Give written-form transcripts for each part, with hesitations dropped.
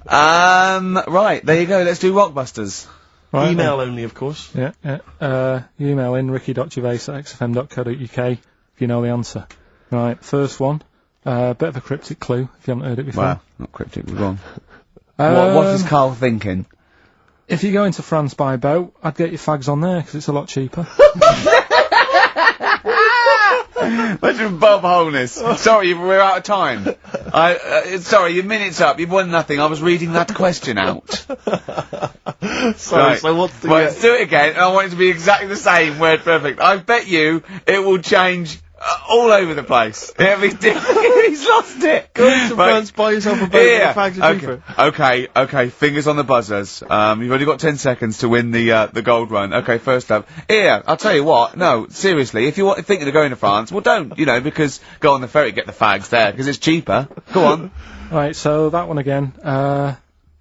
Right, there you go. Let's do Rockbusters. Right, Email only, of course. Yeah. You email in ricky.gervais@xfm.co.uk if you know the answer. Right, first one. Bit of a cryptic clue if you haven't heard it before. Well, not cryptic, we're wrong. What is Carl thinking? If you go into France by boat, I'd get your fags on there because it's a lot cheaper. Imagine Bob Holness. Sorry, we're out of time. Sorry, your minute's up. You've won nothing. I was reading that question out. Sorry, Right. so what's the... Well, let's do it again, and I want it to be exactly the same, word perfect. I bet you it will change all over the place. It'll be different. He's lost it. Go to France, buy yourself a boat and the fags are cheaper. Okay, fingers on the buzzers. You've only got 10 seconds to win the gold run. Okay, first up. Here, I'll tell you what, no, seriously, if you're thinking of going to France, well don't, because go on the ferry, get the fags there, because it's cheaper. Go on. Right, so that one again.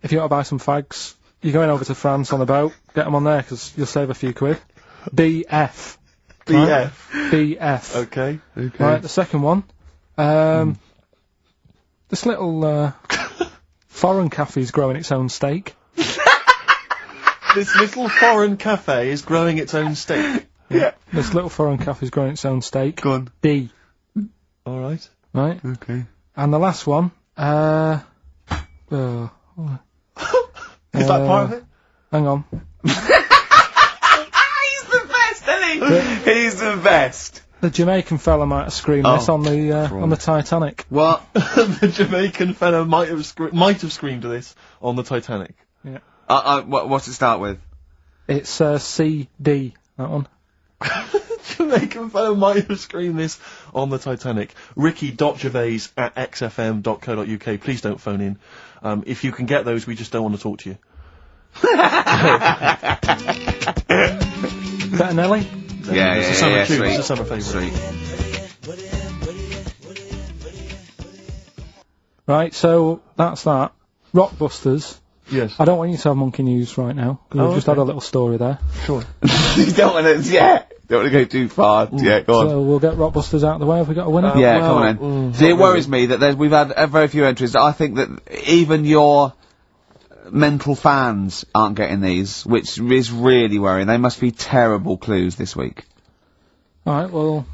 If you want to buy some fags, you're going over to France on the boat, get them on there, because you'll save a few quid. BF. BF. Right? BF. Okay. Right, the second one. This little foreign cafe's growing its own steak. This little foreign cafe is growing its own steak. Yeah. This little foreign cafe's growing its own steak. Go on. D. Alright. Right? Okay. And the last one, Is that part of it? hang on. He's the best, isn't he? He's the best. The Jamaican fella might have screamed this on the Titanic. What? The Jamaican fella might have screamed this on the Titanic. Yeah. What's it start with? It's CD, that one. Jamaican fella might have screamed this on the Titanic. Ricky.gervais@xfm.co.uk. Please don't phone in. If you can get those, we just don't want to talk to you. Better Nelly? Yeah, It's a summer tune. sweet. It's a summer favourite. Sweet. Right, so that's that. Rockbusters. Yes. I don't want you to have monkey news right now, because we've just had a little story there. Sure. You don't want to go too far. Yeah, go on. So we'll get Rockbusters out of the way. Have we got a winner? Yeah, come on then. See, it worries me that we've had very few entries. I think that even your mental fans aren't getting these, which is really worrying. They must be terrible clues this week. Alright, well...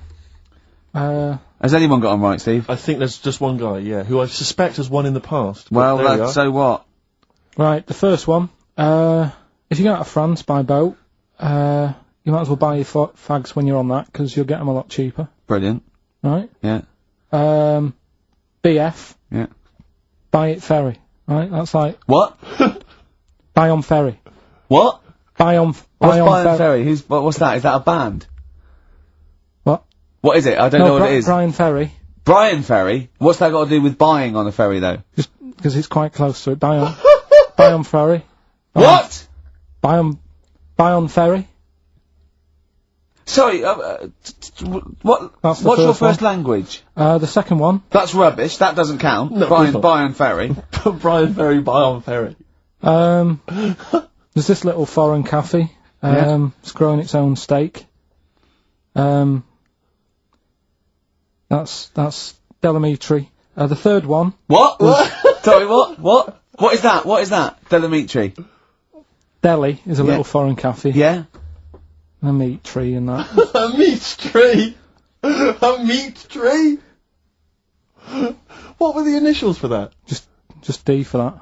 Has anyone got them right, Steve? I think there's just one guy, who I suspect has won in the past. Well, so what? Right, the first one. If you go out of France by boat, you might as well buy your fags when you're on that, because you'll get them a lot cheaper. Brilliant. Right? Yeah. BF. Yeah. Buy it ferry. Right? That's like... What? Buy on ferry. What? Buy on Ferry? What's that? Is that a band? What? What is it? I don't know what it is. Brian Ferry. Brian Ferry? What's that got to do with buying on a ferry, though? Just because it's quite close to it. Buy on ferry. What? Buy on ferry. Sorry, what's your first language? The second one. That's rubbish, that doesn't count. No, Brian Ferry. Brian Ferry, buy on ferry. There's this little foreign cafe. It's growing its own steak. That's Delamitri. The third one. What? Sorry, what? What is that? What is that? Delamitri. Delhi is a little foreign cafe. Yeah? A meat tree and that. A meat tree? A meat tree? What were the initials for that? Just D for that.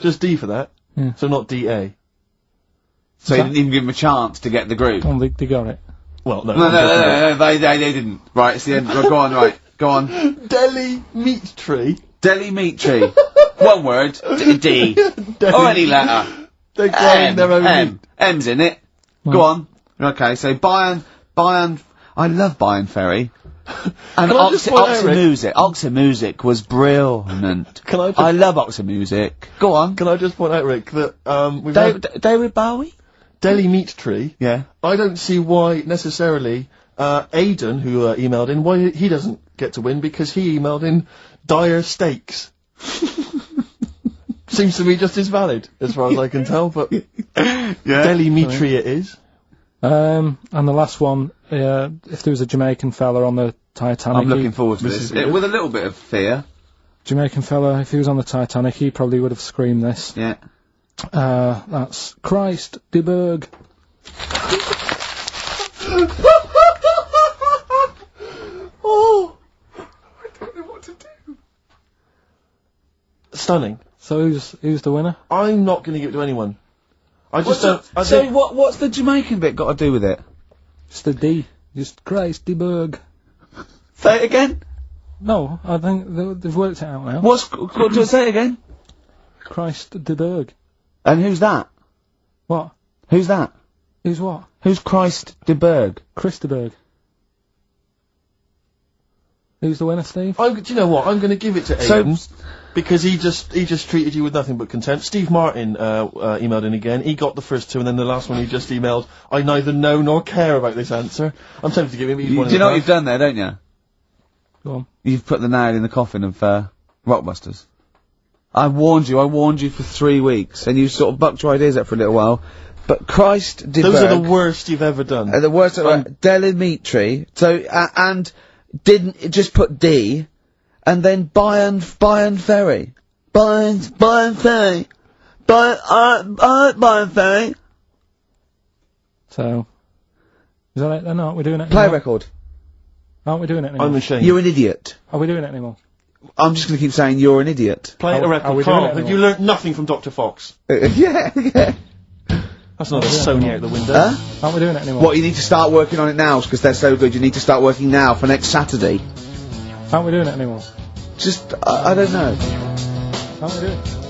Just D for that? Yeah. So not DA? So you didn't even give him a chance to get the group? Oh, they got it. Well, no. No, they didn't. Right, it's the end. Go on, right. Go on. Delhi meat tree? Delhi meat tree. One word. D. Or any letter. They're growing their own meat. M's in it. Go on. Okay, so Bayern, I love Bayern Ferry. And Oxford Music was brilliant. I love Oxford Music. Go on. Can I just point out, Rick, that, we've had David Bowie? Delhi meat tree. Yeah. I don't see why, necessarily, Aidan, who emailed in, why he doesn't get to win, because he emailed in dire steaks. Seems to me just as valid, as far as I can tell, but Delhi meat tree it is. And the last one, if there was a Jamaican fella on the Titanic... I'm looking forward to this. With a little bit of fear. Jamaican fella, if he was on the Titanic, he probably would have screamed this. Yeah. That's Christ de Burgh. Oh, I don't know what to do. Stunning. So who's the winner? I'm not going to give it to anyone. I just don't. What's the Jamaican bit got to do with it? It's the D. Just Christ de Burgh. Say it again. No, I think they've worked it out now. What do I say it again? Christ de Burgh. And who's that? What? Who's that? Who's what? Who's Christ de Burgh? Chris de Burgh. Who's the winner, Steve? Do you know what? I'm going to give it to Aiden. Because he just treated you with nothing but contempt. Steve Martin emailed in again. He got the first two, and then the last one he just emailed. I neither know nor care about this answer. I'm tempted to give him. Do you know what you've done there, don't you? Go on. You've put the nail in the coffin of Rockbusters. I warned you for 3 weeks, and you sort of bucked your ideas up for a little while. But Christ de Those Burgh, are the worst you've ever done. the worst. Delimitri. So and didn't just put D. And then Bayern Ferry. Bayern Ferry. Bayern Ferry. So, is that it then? Aren't we doing it Play anymore? record. Aren't we doing it anymore? I'm ashamed. You're an idiot. Are we doing it anymore? I'm just going to keep saying you're an idiot. Play a Are record. we doing Carl, it have anymore? you learnt nothing from Dr. Fox? Yeah. That's not a Yeah. Sony out the window. Huh? Aren't we doing it anymore? What, you need to start working on it now, because they're so good. You need to start working now for next Saturday. Aren't we doing it anymore? Just, I don't know. Aren't we doing it?